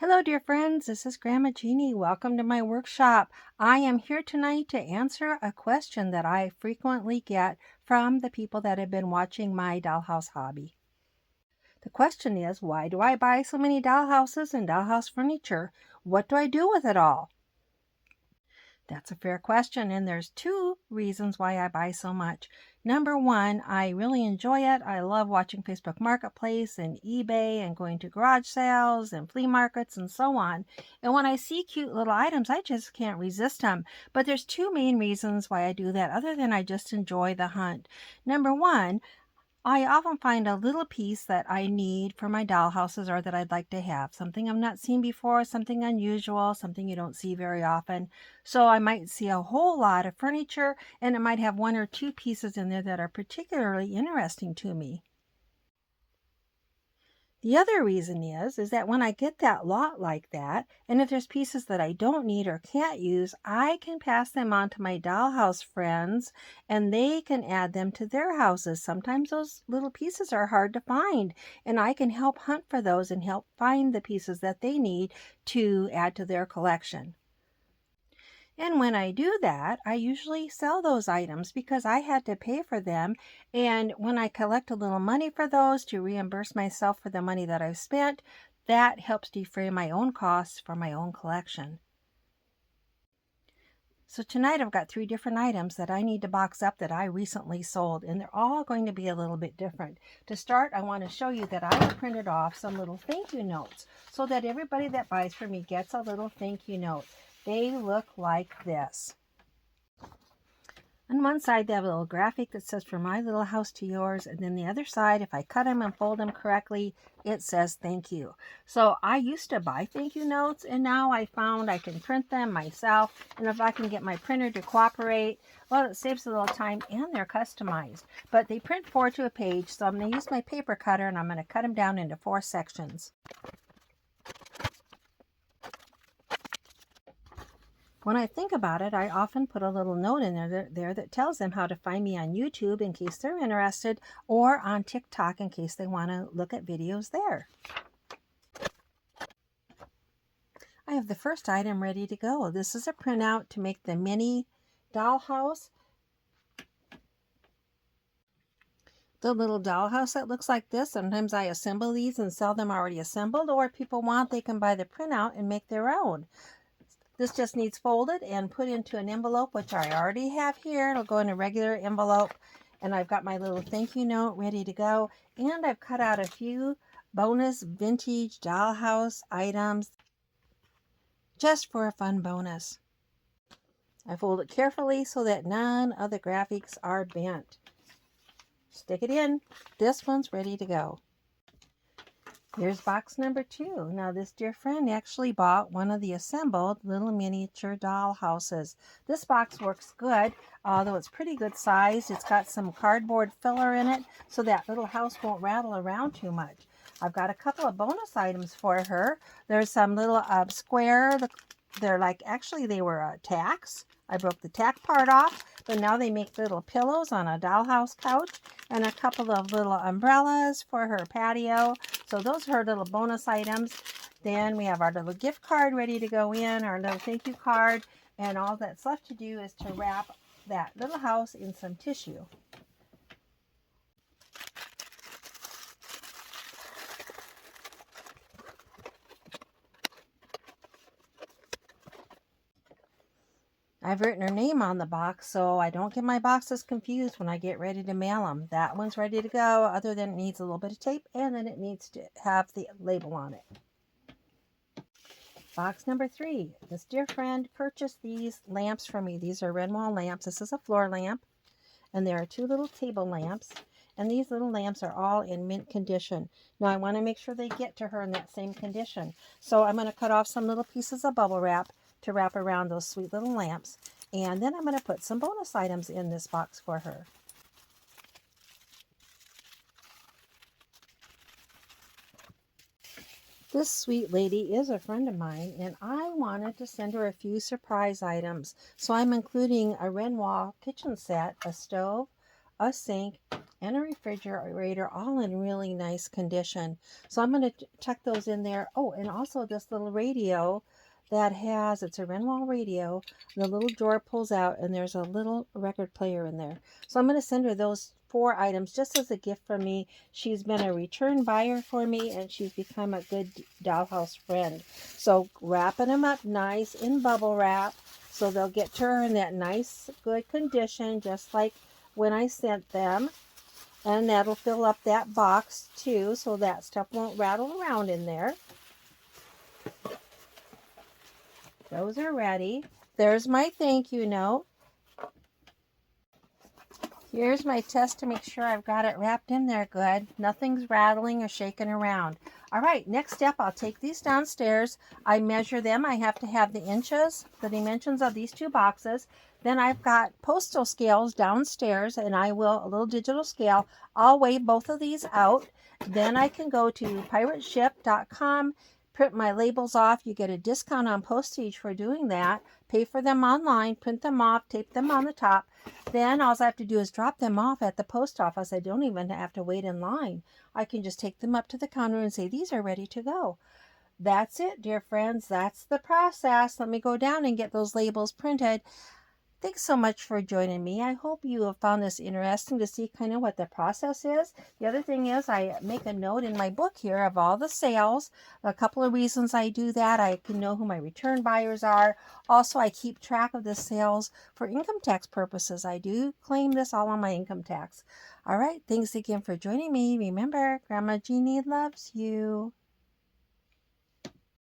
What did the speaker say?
Hello, dear friends. This is Grandma Jeannie. Welcome to my workshop. I am here tonight to answer a question that I frequently get from the people that have been watching my dollhouse hobby. The question is, why do I buy so many dollhouses and dollhouse furniture? What do I do with it all? That's a fair question, and there's two reasons why I buy so much. Number one, I really enjoy it. I love watching Facebook Marketplace and eBay and going to garage sales and flea markets and so on. And when I see cute little items, I just can't resist them. But there's two main reasons why I do that, other than I just enjoy the hunt. Number one, I often find a little piece that I need for my dollhouses or that I'd like to have. Something I've not seen before, something unusual, something you don't see very often. So I might see a whole lot of furniture and it might have one or two pieces in there that are particularly interesting to me. The other reason is that when I get that lot like that, and if there's pieces that I don't need or can't use, I can pass them on to my dollhouse friends and they can add them to their houses. Sometimes those little pieces are hard to find, and I can help hunt for those and help find the pieces that they need to add to their collection. And when I do that, I usually sell those items because I had to pay for them. And when I collect a little money for those to reimburse myself for the money that I've spent, that helps defray my own costs for my own collection. So tonight I've got three different items that I need to box up that I recently sold, and they're all going to be a little bit different. To start, I want to show you that I have printed off some little thank you notes so that everybody that buys from me gets a little thank you note. They look like this. On one side, they have a little graphic that says, "From my little house to yours." And then the other side, if I cut them and fold them correctly, it says "thank you." So I used to buy thank you notes, and now I found I can print them myself. And if I can get my printer to cooperate, well, it saves a little time and they're customized. But they print 4 to a page, so I'm going to use my paper cutter and I'm going to cut them down into 4 sections. When I think about it, I often put a little note in there that tells them how to find me on YouTube in case they're interested, or on TikTok in case they want to look at videos there. I have the first item ready to go. This is a printout to make the mini dollhouse. The little dollhouse that looks like this. Sometimes I assemble these and sell them already assembled, or if people want, they can buy the printout and make their own. This just needs folded and put into an envelope, which I already have here. It'll go in a regular envelope. And I've got my little thank you note ready to go. And I've cut out a few bonus vintage dollhouse items just for a fun bonus. I fold it carefully so that none of the graphics are bent. Stick it in. This one's ready to go. Here's box number 2. Now this dear friend actually bought one of the assembled little miniature doll houses. This box works good, although it's pretty good size. It's got some cardboard filler in it so that little house won't rattle around too much. I've got a couple of bonus items for her. There's some little square, they're like, actually they were tacks. I broke the tack part off, but now they make little pillows on a dollhouse couch, and a couple of little umbrellas for her patio. So those are her little bonus items. Then we have our little gift card ready to go in, our little thank you card, and all that's left to do is to wrap that little house in some tissue. I've written her name on the box so I don't get my boxes confused when I get ready to mail them. That one's ready to go, other than it needs a little bit of tape and then it needs to have the label on it. Box number 3. This dear friend purchased these lamps for me. These are Renoir lamps. This is a floor lamp, and there are 2 little table lamps. And these little lamps are all in mint condition. Now I want to make sure they get to her in that same condition. So I'm going to cut off some little pieces of bubble wrap to wrap around those sweet little lamps. And then I'm going to put some bonus items in this box for her. This sweet lady is a friend of mine, and I wanted to send her a few surprise items. So I'm including a Renoir kitchen set, a stove, a sink, and a refrigerator, all in really nice condition. So I'm going to tuck those in there. Oh, and also this little radio that has, it's a Renwall radio. The little drawer pulls out and there's a little record player in there. So I'm going to send her those 4 items just as a gift from me. She's been a return buyer for me and she's become a good Dollhouse friend. So wrapping them up nice in bubble wrap so they'll get to her in that nice, good condition, just like when I sent them. And that'll fill up that box too, so that stuff won't rattle around in there. Those are ready. There's my thank you note. Here's my test to make sure I've got it wrapped in there good. Nothing's rattling or shaking around. All right, next step, I'll take these downstairs. I measure them. I have to have the inches, the dimensions of these 2 boxes. Then I've got postal scales downstairs, and a little digital scale. I'll weigh both of these out. Then I can go to pirateship.com, print my labels off. You get a discount on postage for doing that. Pay for them online, print them off, tape them on the top. Then all I have to do is drop them off at the post office. I don't even have to wait in line. I can just take them up to the counter and say, these are ready to go. That's it, dear friends. That's the process. Let me go down and get those labels printed. Thanks so much for joining me. I hope you have found this interesting to see kind of what the process is. The other thing is I make a note in my book here of all the sales. A couple of reasons I do that. I can know who my return buyers are. Also, I keep track of the sales for income tax purposes. I do claim this all on my income tax. All right, thanks again for joining me. Remember, Grandma Jeannie loves you.